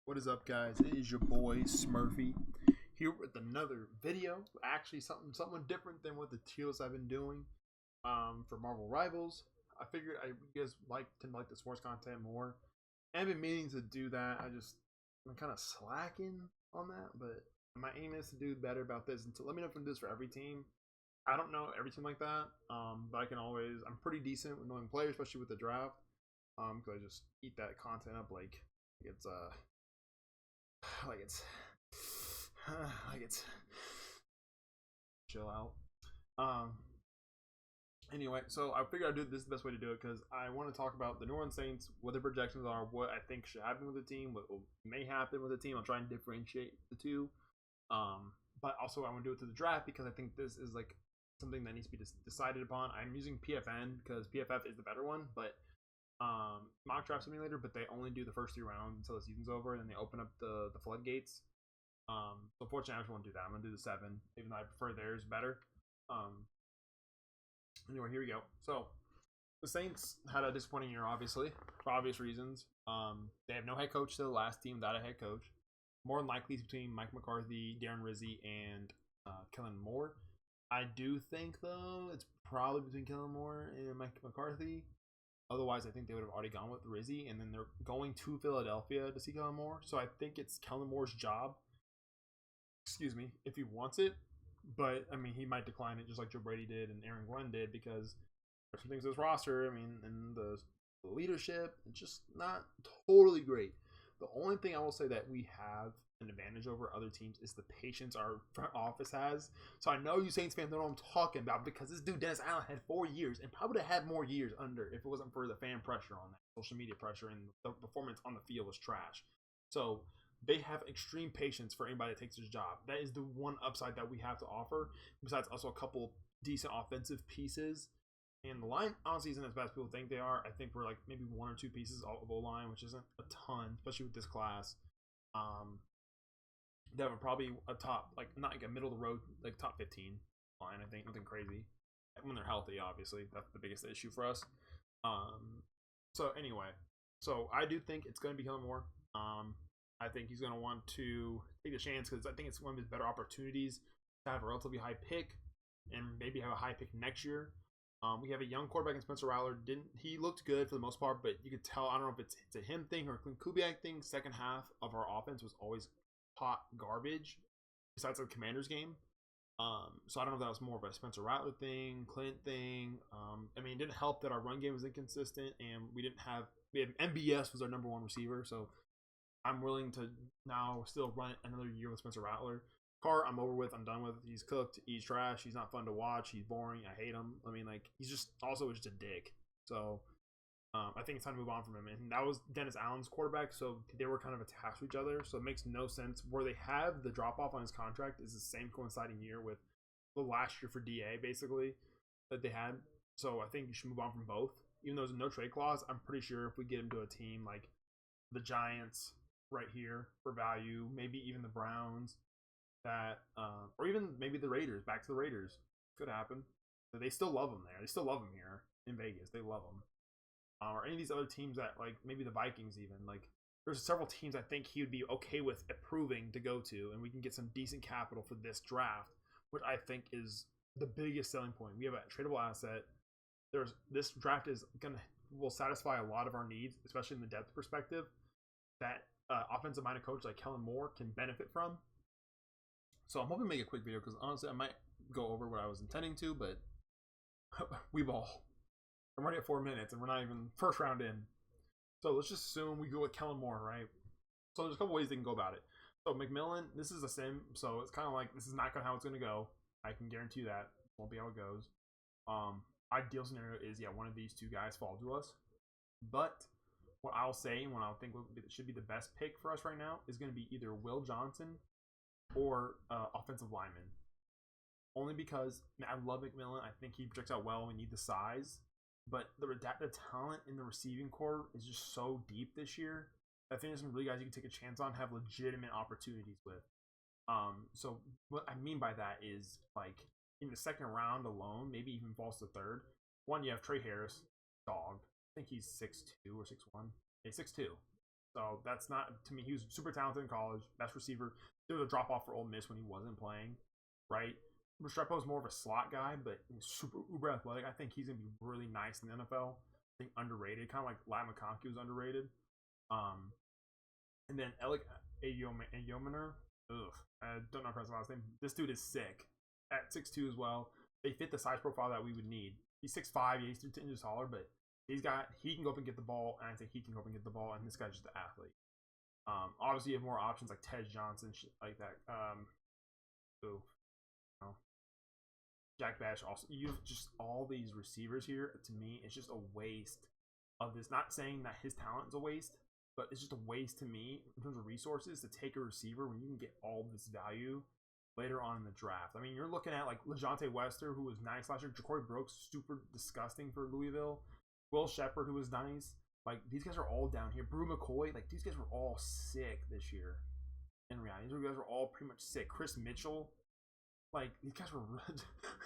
What is up, guys? It is your boy Smurfy here with another video. Actually, something different than what the TOs I've been doing for Marvel Rivals. I figured you guys tend to like the sports content more. I've been meaning to do that. I'm kind of slacking on that, but my aim is to do better about this. And so let me know if I'm doing this for every team. I don't know every team like that, but I'm pretty decent with knowing players, especially with the draft. Because I just eat that content up like it's like it's like it's chill out. Anyway, so I figured I'd do this the best way to do it because I want to talk about the New Orleans Saints, what their projections are, what I think should happen with the team, what may happen with the team. I'll try and differentiate the two. But also I want to do it to the draft because I think this is like something that needs to be decided upon. I'm using PFN because PFF is the better one, but mock draft simulator, but they only do the first 3 rounds until the season's over, and then they open up the floodgates. So unfortunately, I just won't do that. I'm gonna do the 7, even though I prefer theirs better. Anyway, here we go. So the Saints had a disappointing year, obviously, for obvious reasons. They have no head coach to the last team without a head coach. More than likely, it's between Mike McCarthy, Darren Rizzi, and Kellen Moore. I do think, though, it's probably between Kellen Moore and Mike McCarthy. Otherwise, I think they would have already gone with Rizzi, and then they're going to Philadelphia to see Kellen Moore. So I think it's Kellen Moore's job, if he wants it. But, I mean, he might decline it just like Joe Brady did and Aaron Glenn did because there's some things with this roster, and the leadership, it's just not totally great. The only thing I will say that we have an advantage over other teams is the patience our front office has. So I know you Saints fans know what I'm talking about because this dude Dennis Allen had 4 years and probably would have had more years under if it wasn't for the fan pressure on that, social media pressure, and the performance on the field was trash. So they have extreme patience for anybody that takes this job. That is the one upside that we have to offer. Besides also a couple decent offensive pieces. And the line honestly isn't as bad as people think they are. I think we're like maybe 1 or 2 pieces of O-line, which isn't a ton, especially with this class. They have probably a top, like not like a middle of the road, like top 15 line. I think nothing crazy when they're healthy. Obviously, that's the biggest issue for us. So anyway, so I do think it's going to be Kellen Moore. I think he's going to want to take the chance because I think it's one of his better opportunities to have a relatively high pick and maybe have a high pick next year. We have a young quarterback in Spencer Rattler. He looked good for the most part, but you could tell, I don't know if it's a him thing or a Clint Kubiak thing. Second half of our offense was always hot garbage, besides the Commanders game. So I don't know if that was more of a Spencer Rattler thing, Clint thing. It didn't help that our run game was inconsistent, and we had MBS was our number 1 receiver. So I'm willing to now still run it another year with Spencer Rattler. Carr, I'm over with. I'm done with. He's cooked. He's trash. He's not fun to watch. He's boring. I hate him. He's just also just a dick. So I think it's time to move on from him. And that was Dennis Allen's quarterback, so they were kind of attached to each other. So it makes no sense. Where they have the drop off on his contract is the same coinciding year with the last year for DA, basically, that they had. So I think you should move on from both. Even though there's no trade clause, I'm pretty sure if we get him to a team like the Giants right here for value, maybe even the Browns, or even maybe the Raiders, back to the Raiders, could happen. But they still love him there. They still love him here in Vegas. They love him. Or any of these other teams that, like, maybe the Vikings even. Like, there's several teams I think he would be okay with approving to go to, and we can get some decent capital for this draft, which I think is the biggest selling point. We have a tradable asset. This draft will satisfy a lot of our needs, especially in the depth perspective, that offensive-minded coach like Kellen Moore can benefit from. So I'm hoping to make a quick video because honestly I might go over what I was intending to, but I'm already at 4 minutes and we're not even first round in. So let's just assume we go with Kellen Moore, right? So there's a couple ways they can go about it. So McMillan, this is a sim, so it's kind of like this is not how it's going to go. I can guarantee you that. Won't be how it goes. Ideal scenario is, one of these 2 guys fall to us. But what I'll say and what I'll think should be the best pick for us right now is going to be either Will Johnson or offensive lineman. Only because I love McMillan. I think he projects out well. We need the size. But the talent in the receiving core is just so deep this year. I think there's some really guys you can take a chance on, have legitimate opportunities with. So what I mean by that is, like, in the second round alone, maybe even falls to third. One, you have Trey Harris, dog. I think he's 6'2" or 6'1". Yeah, 6'2". So that's not, to me, he was super talented in college, best receiver. There was a drop off for Ole Miss when he wasn't playing, right? Restrepo is more of a slot guy, but he's super uber athletic. I think he's gonna be really nice in the NFL. I think underrated, kind of like Lat McConkey was underrated. And then Alec Ayominer, I don't know how to pronounce his last name. This dude is sick at 6'2" as well. They fit the size profile that we would need. He's 6'5", yeah, he's 3 inches taller, but he can go up and get the ball, and I think he can go up and get the ball, and this guy's just an athlete. Obviously, you have more options like Tej Johnson, shit like that. You know, Jack Bash. Also, you have just all these receivers here. To me, it's just a waste of this. Not saying that his talent is a waste, but it's just a waste to me in terms of resources to take a receiver when you can get all this value later on in the draft. I mean, you're looking at like LeJontay Wester, who was nice last year. Ja'Cory Brooks, super disgusting for Louisville. Will Shepard, who was nice. Like, these guys are all down here. Brew McCoy, like, these guys were all sick this year. In reality, these guys were all pretty much sick. Chris Mitchell, like, these guys were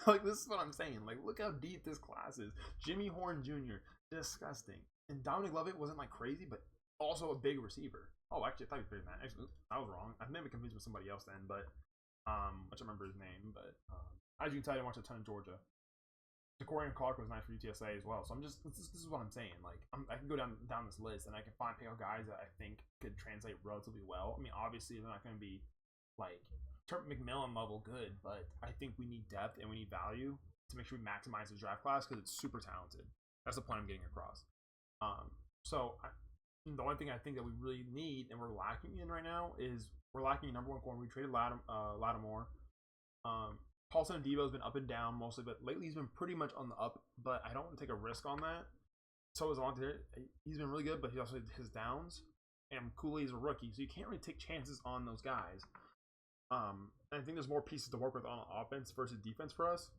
like, this is what I'm saying. Like, look how deep this class is. Jimmy Horn Jr., disgusting. And Dominic Lovett wasn't like crazy, but also a big receiver. Oh, actually, I thought he was bigger than that. Actually, I was wrong. I may be confused with somebody else then, but which I remember his name. But as you can tell, I watched a ton of Georgia. DeCorian Clark was nice for UTSA as well. So I'm just, this is what I'm saying. Like, I can go down this list and I can pick out guys that I think could translate relatively well. I mean, obviously they're not going to be like McMillan level good, but I think we need depth and we need value to make sure we maximize the draft class because it's super talented. That's the point I'm getting across. The only thing I think that we really need and we're lacking in right now is we're lacking a number one corner. We traded Lattimore. Paulson Debo has been up and down mostly, but lately he's been pretty much on the up. But I don't want to take a risk on that. So is Alontae. He's been really good, but he also his downs. And Cooley's a rookie, so you can't really take chances on those guys. And I think there's more pieces to work with on offense versus defense for us.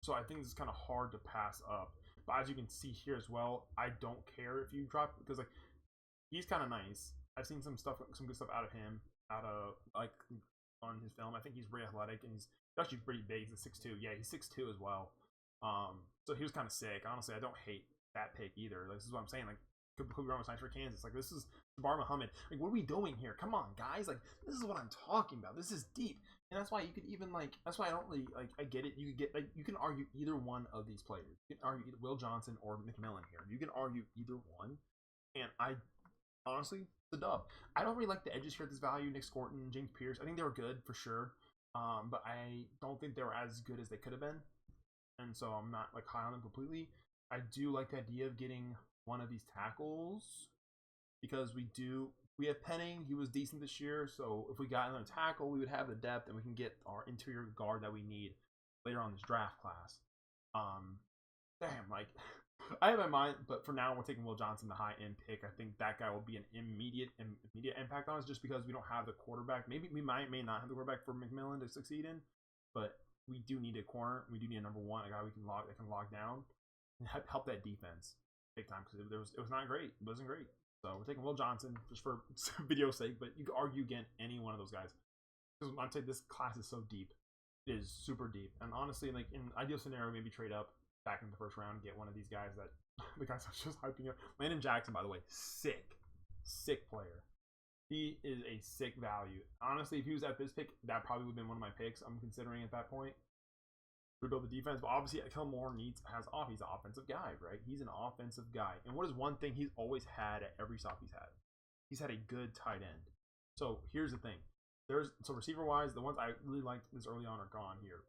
So I think this is kind of hard to pass up. But as you can see here as well, I don't care if you drop because like he's kind of nice. I've seen some good stuff out of him, like on his film. I think he's very athletic and he's actually pretty big. He's a 6'2". Yeah, he's 6'2" as well. So he was kind of sick. Honestly, I don't hate that pick either. Like, this is what I'm saying. Like, Kobe Brown was nice for Kansas. Like, this is Jabbar Muhammad. Like, what are we doing here? Come on, guys. Like, this is what I'm talking about. This is deep. And that's why you could even, like, that's why I don't really, like, I get it. You could get, like, you can argue either one of these players. You can argue either Will Johnson or McMillan here. You can argue either one. And I, honestly, the dub. I don't really like the edges here at this value. Nick Scorton, James Pierce. I think they were good for sure. But I don't think they were as good as they could have been. And so I'm not, like, high on them completely. I do like the idea of getting one of these tackles because we have Penning. He was decent this year, so if we got another tackle, we would have the depth and we can get our interior guard that we need later on this draft class. Damn, like I have my mind, but for now we're taking Will Johnson, the high end pick. I think that guy will be an immediate impact on us just because we don't have the quarterback. Maybe we may not have the quarterback for McMillan to succeed in, but we do need a corner. We do need a number one, a guy we can log down and help that defense big time because it was not great. It wasn't great. So we're taking Will Johnson just for video's sake, but you could argue against any one of those guys. Because I'm saying this class is so deep. It is super deep. And honestly, like in ideal scenario, maybe trade up back in the first round, get one of these guys that the guys I was just hyping up. Landon Jackson, by the way, sick player. He is a sick value. Honestly, if he was at this pick, that probably would have been one of my picks I'm considering at that point. Rebuild the defense, but obviously Kellen Moore he's an offensive guy, right? He's an offensive guy. And what is one thing he's always had at every stop he's had? He's had a good tight end. So here's the thing. So receiver wise, the ones I really liked this early on are gone here.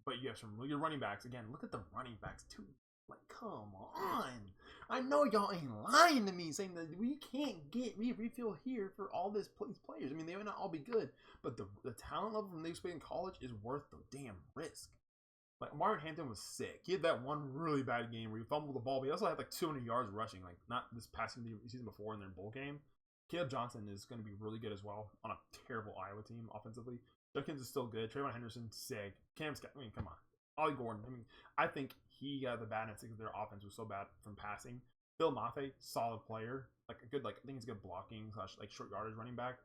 But you have some really good running backs. Again, look at the running backs too. Like, come on. I know y'all ain't lying to me saying that we can't get refuel here for all these players. I mean, they may not all be good, but the talent level from they played in college is worth the damn risk. Like, Marvin Hampton was sick. He had that one really bad game where he fumbled the ball, but he also had like 200 yards rushing. Like, not this past season before in their bowl game. Caleb Johnson is going to be really good as well on a terrible Iowa team offensively. Jenkins is still good. Trayvon Henderson, sick. Cam Scott, I mean, come on. Ollie Gordon, I mean, I think he got the badness because their offense was so bad from passing. Phil Mafe, solid player. Like, a good, like, I think he's a good blocking / like short yardage running back.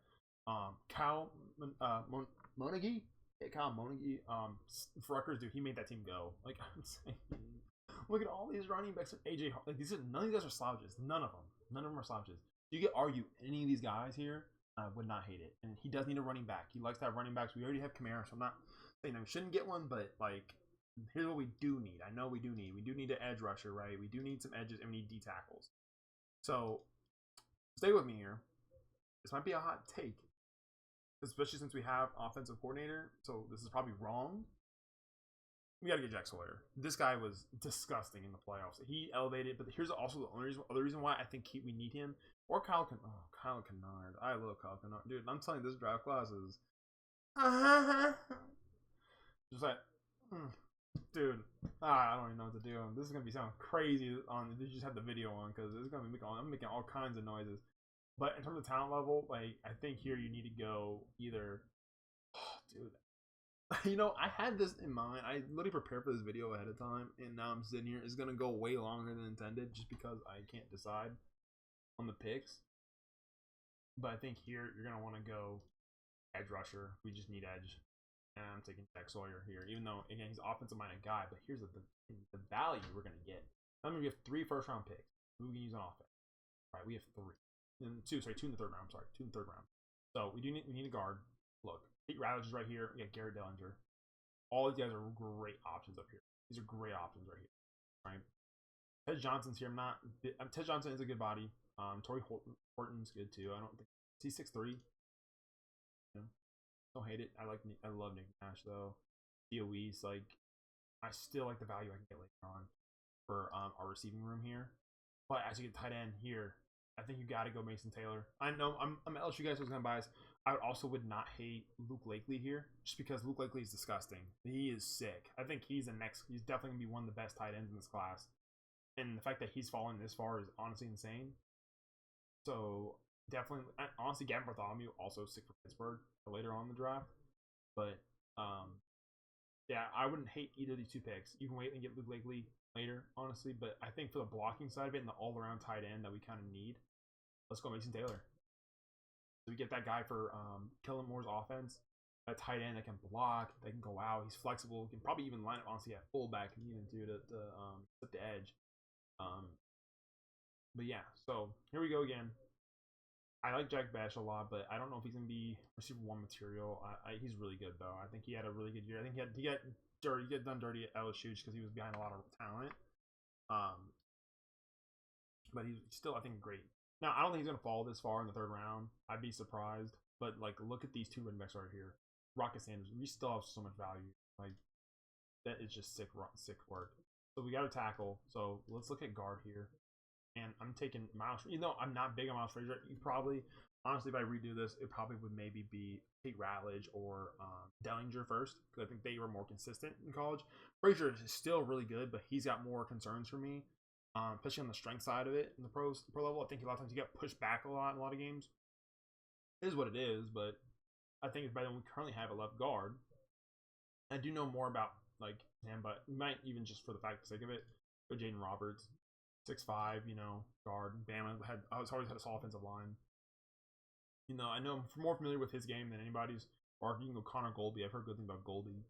Kyle Monaghy? Yeah, Kyle Monaghy. For Rutgers, dude, he made that team go. Like, I'm saying, look at all these running backs. AJ, like, none of these guys are slouches. None of them. None of them are slouches. You get argue any of these guys here, I would not hate it. And he does need a running back. He likes to have running backs. We already have Kamara, so I'm not saying I shouldn't get one, but like, here's what we do need. I know we do need. We do need an edge rusher, right? We do need some edges, and we need D tackles. So stay with me here. This might be a hot take, especially since we have offensive coordinator. So this is probably wrong. We got to get Jack Sawyer. This guy was disgusting in the playoffs. He elevated, but here's also the other reason why I think we need him. Or Kyle Kennard. I love Kyle Kennard. Dude, I'm telling you, this draft class is... just like... Dude, I don't even know what to do. This is going to be sounding crazy on... You just have the video on, because it's going to be I'm making all kinds of noises. But in terms of talent level, like, I think here you need to go either... dude... You know, I had this in mind. I literally prepared for this video ahead of time, and now I'm sitting here. It's gonna go way longer than intended, just because I can't decide on the picks. But I think here you're gonna want to go edge rusher. We just need edge, and I'm taking Jack Sawyer here. Even though again he's offensive minded guy, but here's the value we're gonna get. I'm gonna give 3 first-round picks. Who we can use on offense? All right, we have 3, and 2 in the third round. I'm sorry, 2 in the third round. So we need a guard. Look. Pete Ravage is right here. We got Garrett Dellinger. All these guys are great options up here. These are great options right here. Right. Ted Johnson's here. Ted Johnson is a good body. Torrey Horton's good too. I don't think he's 6'3". You know, don't hate it. I love Nick Nash though. DOE's like, I still like the value I can get later on for our receiving room here. But as you get tight end here, I think you got to go Mason Taylor. I know I'm LSU guys who's gonna bias. I would not hate Luke Lakely here, just because Luke Lakely is disgusting. He is sick. I think he's definitely gonna be one of the best tight ends in this class. And the fact that he's fallen this far is honestly insane. So definitely, honestly, Gavin Bartholomew also sick for Pittsburgh later on in the draft. But yeah, I wouldn't hate either of these 2 picks. You can wait and get Luke Lakely later, honestly. But I think for the blocking side of it and the all-around tight end that we kind of need, let's go Mason Taylor. So we get that guy for Kellen Moore's offense, a tight end that can block, that can go out. He's flexible. Can probably even line up honestly at fullback and even do the flip the edge. But yeah, so here we go again. I like Jack Bash a lot, but I don't know if he's gonna be receiver 1 material. He's really good though. I think he had a really good year. I think he got done dirty at LSU just because he was behind a lot of talent. But he's still, I think, great. Now, I don't think he's going to fall this far in the 3rd round. I'd be surprised. But, like, look at these 2 running backs right here. Rocket Sanders. We still have so much value. Like, that is just sick work. So, we got to tackle. So, let's look at guard here. And I'm taking Miles. You know, I'm not big on Miles Frazier. You probably, honestly, if I redo this, it probably would maybe be Tate Ratledge or Dellinger first. Because I think they were more consistent in college. Frazier is still really good, but he's got more concerns for me. Especially on the strength side of it in the pro level. I think a lot of times you get pushed back a lot in a lot of games. It is what it is, but I think it's better than we currently have a left guard. I do know more about like him, but we might even just for the sake of it, go Jaden Roberts, 6'5", you know, guard. Bama always had a solid offensive line. You know, I know I'm more familiar with his game than anybody's. Or you can go Connor Goldie. I've heard good things about Goldie.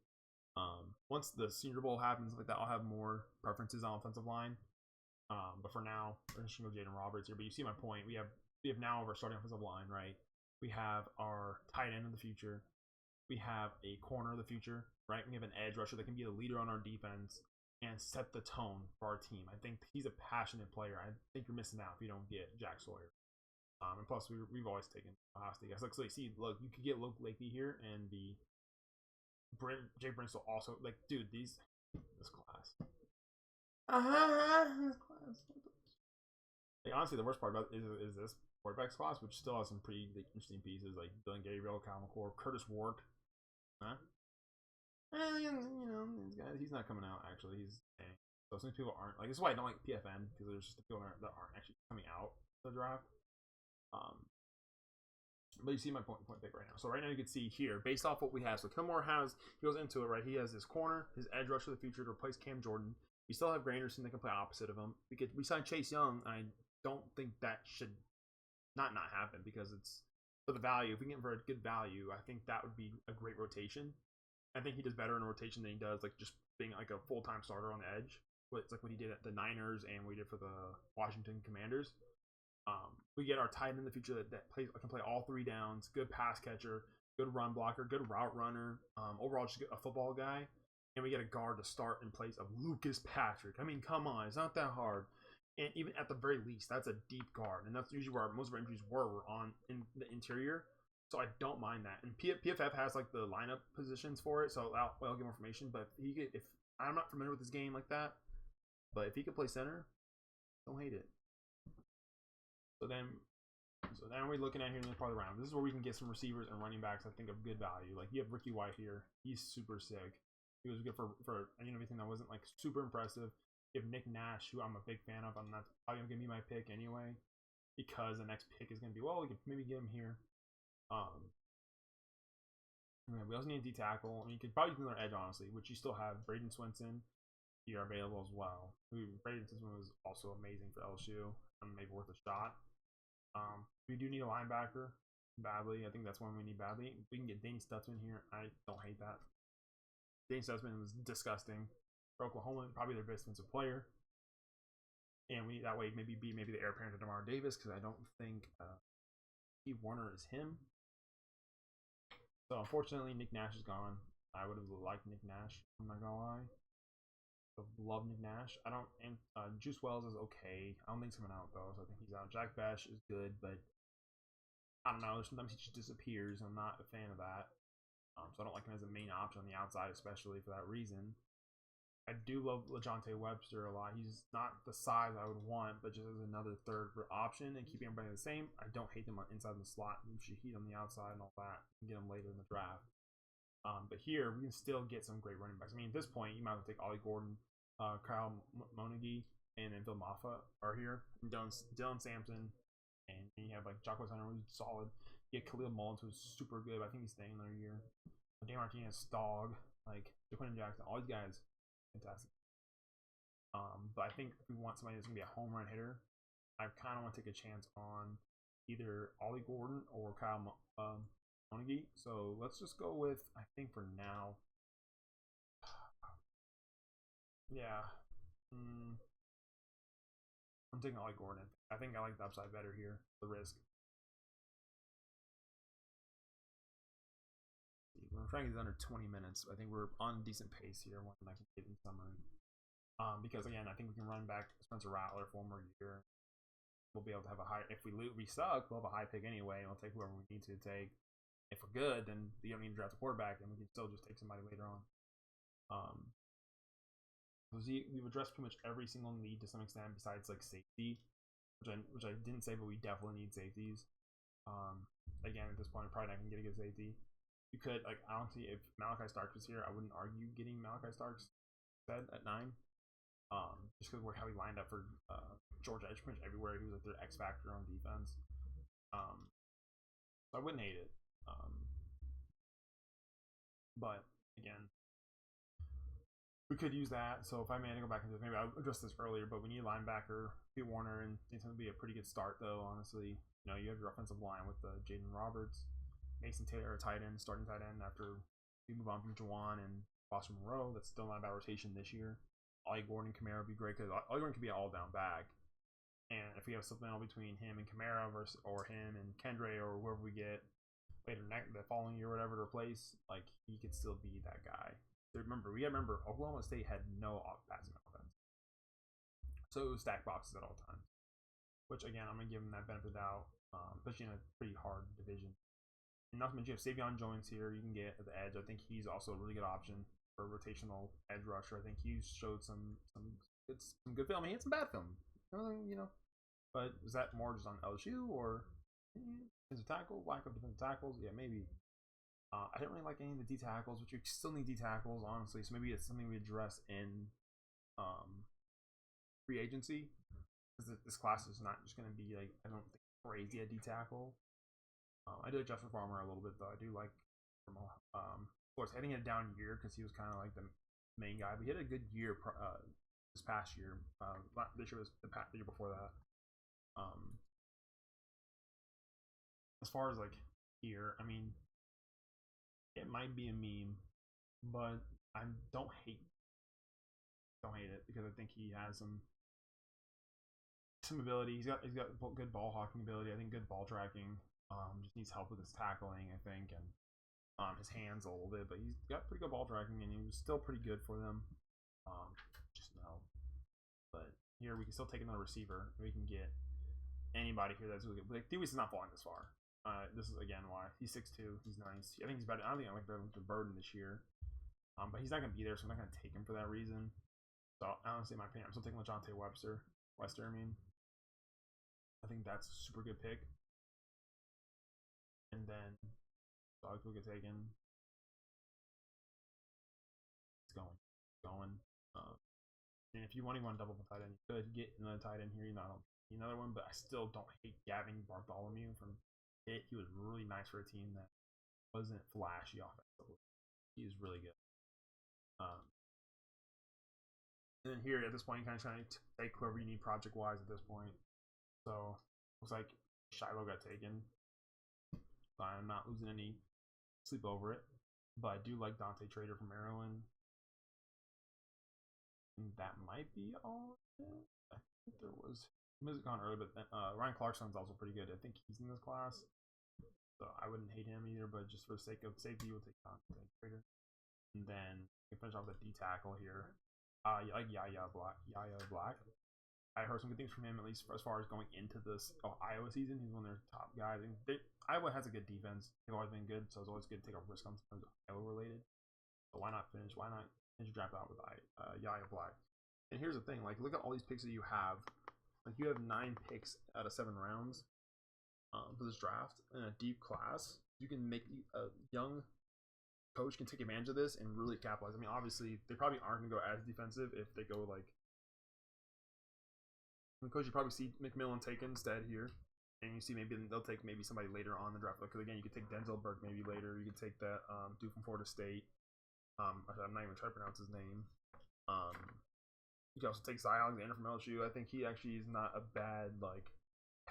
Once the Senior Bowl happens like that, I'll have more preferences on offensive line. But for now, we're just gonna go Jaden Roberts here. But you see my point. We have now our starting offensive line, right? We have our tight end of the future. We have a corner of the future, right? We have an edge rusher that can be the leader on our defense and set the tone for our team. I think he's a passionate player. I think you're missing out if you don't get Jack Sawyer. And plus, we've always taken Ohio State guys. Like, so you see, look, you could get Luke Lakely here and be Jay Brinsell also. Like, dude, this class. Like, honestly, the worst part about it is this quarterbacks class, which still has some pretty interesting pieces like Dylan Gabriel, Kyle McCord, Curtis Ward. Huh? You know, these guys, he's not coming out actually. He's staying. So some people aren't like. This is why I don't like PFN because there's just the people that aren't actually coming out the draft. But you see my point pick right now. So right now you can see here, based off what we have. So Kilmore he goes into it, right? He has his corner, his edge rush for the future to replace Cam Jordan. We still have Granderson that can play opposite of him. We signed Chase Young, and I don't think that should not happen because it's for the value. If we get him for a good value, I think that would be a great rotation. I think he does better in a rotation than he does like just being like a full-time starter on the edge. It's like what he did at the Niners and what he did for the Washington Commanders. We get our tight end in the future that can play all three downs, good pass catcher, good run blocker, good route runner. Overall, just a football guy. And we get a guard to start in place of Lucas Patrick. I mean, come on, it's not that hard. And even at the very least, that's a deep guard, and that's usually where most of our injuries were on in the interior. So I don't mind that. And PFF has like the lineup positions for it, so I'll give more information. But if I'm not familiar with this game like that, but if he could play center, don't hate it. So then we're looking at here in the part of the round. This is where we can get some receivers and running backs. I think of good value. Like you have Ricky White here. He's super sick. He was good for everything that wasn't like super impressive. You have Nick Nash, who I'm a big fan of. I'm not probably gonna be my pick anyway, because the next pick is gonna be we can maybe get him here. We also need a D tackle. I mean, you could probably do another edge, honestly, which you still have Braden Swinson here available as well. Braden Swinson was also amazing for LSU and maybe worth a shot. We do need a linebacker badly. I think that's one we need badly. We can get Danny Stutzman here. I don't hate that. Danny Stutzman was disgusting for Oklahoma, probably their best defensive player. And we that way maybe be the heir apparent to DeMar Davis, because I don't think Steve Warner is him. So unfortunately, Nick Nash is gone. I would have liked Nick Nash. I'm not gonna lie. I love Nick Nash. I don't. And Juice Wells is okay. I don't think he's coming out though, so I think he's out. Jack Bash is good, but I don't know. Sometimes he just disappears. I'm not a fan of that. So I don't like him as a main option on the outside, especially for that reason. I do love LaJohntay Webster a lot. He's not the size I would want, but just as another third option and keeping everybody the same. I don't hate him on inside the slot. You should heat on the outside and all that. And get him later in the draft. But here we can still get some great running backs. I mean, at this point, you might as well take Ollie Gordon, Kyle Monaghy, and then Phil Maffa are here. Dylan Sampson, and you have like Jocko Hunter, who's solid. You get Khalil Mullins, who's super good. I think he's staying another year. Dan Martinez, Stogg, like Jaquin Jackson, all these guys, fantastic. But I think if we want somebody that's gonna be a home run hitter, I kind of want to take a chance on either Ollie Gordon or Kyle Monaghy. So let's just go with, I think for now, yeah, I'm taking Ollie Gordon. I think I like the upside better here, the risk. We're trying to get under 20 minutes. I think we're on a decent pace here. One I can get in summary. Because again, I think we can run back Spencer Rattler for one more year. We'll be able to have a high. If we suck, we'll have a high pick anyway, and we'll take whoever we need to take. If we're good, then you don't need to draft a quarterback, and we can still just take somebody later on. We've addressed pretty much every single need to some extent, besides like safety, which I didn't say, but we definitely need safeties. Again, at this point, I'm probably not gonna get a good safety. You could, like, I don't see if Malachi Starks was here, I wouldn't argue getting Malachi Starks said at 9. Just because how he lined up for Georgia Edge pretty much everywhere. He was like their X factor on defense. So I wouldn't hate it. But again, we could use that. So if I may go back into this, maybe I'll address this earlier, but we need a linebacker, P. Warner, and it's going to be a pretty good start though, honestly. You know, you have your offensive line with Jaden Roberts, Mason Taylor, a tight end, starting tight end after we move on from Juwan and Foster Moreau. That's still not a bad rotation this year. Ollie Gordon and Kamara would be great, because Ollie Gordon could be an all-down back. And if we have supplemental between him and Kamara or him and Kendre or whoever we get later the following year or whatever to replace, like, he could still be that guy. Remember, Oklahoma State had no passing offense. So it was stack boxes at all times. Which, again, I'm going to give him that benefit of the doubt, especially in a pretty hard division. And not to mention, you have Savion Jones here you can get at the edge. I think he's also a really good option for a rotational edge rusher. I think he showed some good film. He had some bad film, you know. But is that more just on LSU or defensive tackle, lack of defensive tackles? Yeah, maybe. I didn't really like any of the D tackles, but you still need D tackles, honestly. So maybe it's something we address in free agency, because this class is not just going to be like, I don't think, crazy at D tackle. I do like Justin Farmer a little bit though. I do like, of course, I think he had a down year because he was kind of like the main guy, but he had a good year this past year. This year was the year before that. As far as like here, I mean, it might be a meme, but I don't hate it because I think he has some some ability. He's got good ball hawking ability. I think good ball tracking. Just needs help with his tackling, I think, and his hands a little bit. But he's got pretty good ball tracking, and he was still pretty good for them. Just no. But here we can still take another receiver. We can get anybody here that's really good. Like Dewey's not falling this far. This is again why he's 6'2". He's nice. I think he's better. I don't think I like better than Burden this year. But he's not gonna be there, so I'm not gonna take him for that reason. So honestly, in my opinion, I'm still taking LeJohntay Webster. I think that's a super good pick. And then dogs will get taken. It's going. And if you want double the tight end, you could get another tight end here. You know, I don't need another one, but I still don't hate Gavin Bartholomew from it. He was really nice for a team that wasn't flashy offensively. He was really good. And then here at this point, kind of trying to take whoever you need project wise at this point. So looks like Shiloh got taken. So I'm not losing any sleep over it. But I do like Dante Trader from Maryland. And that might be all. I think there was music on earlier, but Ryan Clarkson's also pretty good. I think he's in this class. So I wouldn't hate him either, but just for the sake of safety, we'll take Dante Trader. And then we can finish off with the D tackle here. I like Yaya Black. I heard some good things from him, at least as far as going into this Iowa season. He's one of their top guys. And Iowa has a good defense. They've always been good, so it's always good to take a risk on something Iowa related. So why not finish your draft out with Yaya Black? And here's the thing: like, look at all these picks that you have. Like, you have 9 picks out of 7 rounds for this draft in a deep class. You can make a young coach can take advantage of this and really capitalize. I mean, obviously, they probably aren't going to go as defensive if they go like. The coach, you probably see McMillan taken instead here, and you see maybe they'll take maybe somebody later on in the draft. Because again, you could take Denzel Burke maybe later. You could take that dude from Florida State. I'm not even trying to pronounce his name. You can also take Cy Alexander from LSU. I think he actually is not a bad like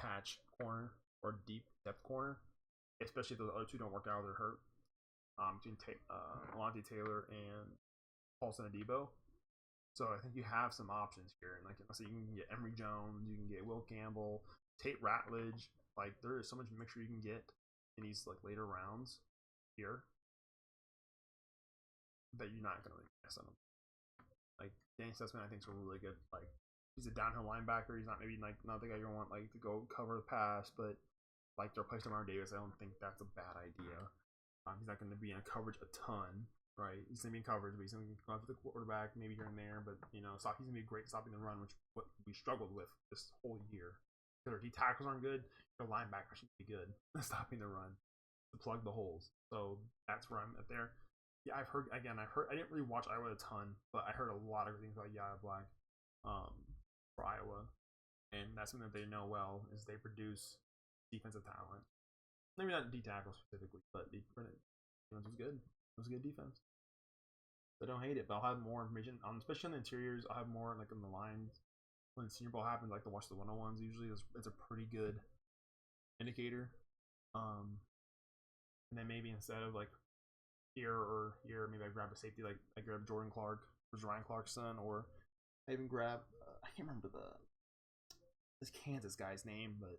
patch corner or deep depth corner, especially if those other two don't work out or they're hurt. Between Alontae Taylor and Paulson Adebo. So I think you have some options here. And like, so you can get Emory Jones, you can get Will Campbell, Tate Ratledge. Like, there is so much mixture you can get in these like later rounds here that you're not gonna really miss on them. Like Danny Sussman, I think is really good. Like, he's a downhill linebacker. He's not maybe like not the guy you want like to go cover the pass, but like to replace Demar Davis, I don't think that's a bad idea. He's not going to be in coverage a ton, right? He's going to be in coverage, but he's going to go after the quarterback maybe here and there. But he's going to be great stopping the run, which what we struggled with this whole year. Because our D tackles aren't good, your linebackers should be good stopping the run to plug the holes. So that's where I'm at there. Yeah, I didn't really watch Iowa a ton, but I heard a lot of things about Yaya Black for Iowa, and that's something that they know well is they produce defensive talent. Maybe not D tackle specifically, but the defense was good. It was a good defense. I don't hate it, but I'll have more information on, especially on the interiors. I'll have more like on the lines when the Senior Bowl happens. I like to watch the 101s. Usually, it's a pretty good indicator. And then maybe instead of like here or here, maybe I grab a safety like I grab Jordan Clark or Ryan Clark's son, or I even grab I can't remember this Kansas guy's name, but.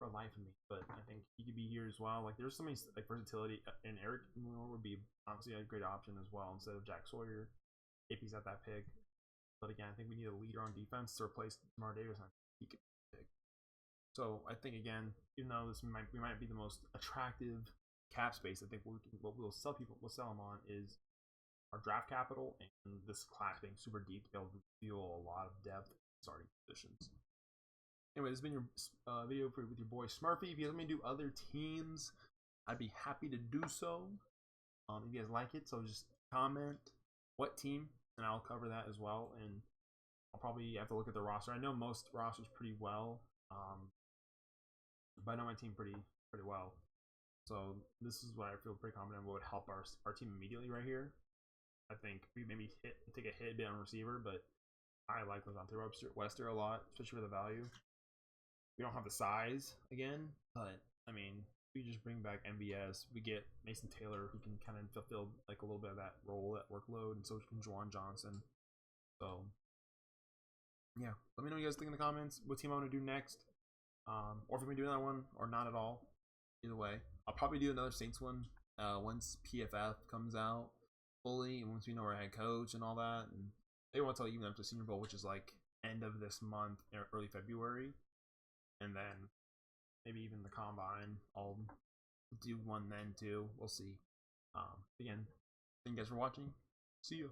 For life of me, but I think he could be here as well. Like, there's so many like versatility, and Eric Moore would be obviously a great option as well instead of Jack Sawyer if he's at that pick. But again, I think we need a leader on defense to replace Demar Davis. And he could pick. So I think again, even though we might be the most attractive cap space, I think what we'll sell them on is our draft capital and this class being super deep to be able to feel a lot of depth starting positions. Anyway, this has been your video with your boy Smurfyy. If you guys want me to do other teams, I'd be happy to do so. If you guys like it, so just comment what team, and I'll cover that as well. And I'll probably have to look at the roster. I know most rosters pretty well, but I know my team pretty well. So this is what I feel pretty confident would help our team immediately right here. I think we maybe take a hit a bit on receiver, but I like LeJohntay Webster a lot, especially for the value. We don't have the size again, but I mean, we just bring back MVS. We get Mason Taylor, who can kind of fulfill like a little bit of that role, that workload, and so can Juwan Johnson. So yeah, let me know what you guys think in the comments. What team I want to do next, or if we're gonna do another one or not at all. Either way, I'll probably do another Saints one once PFF comes out fully, and once we know our head coach and all that, and they want to even after Senior Bowl, which is like end of this month, early February, and then maybe even the combine. I'll do one then too. We'll see. Again, thank you guys for watching. See you.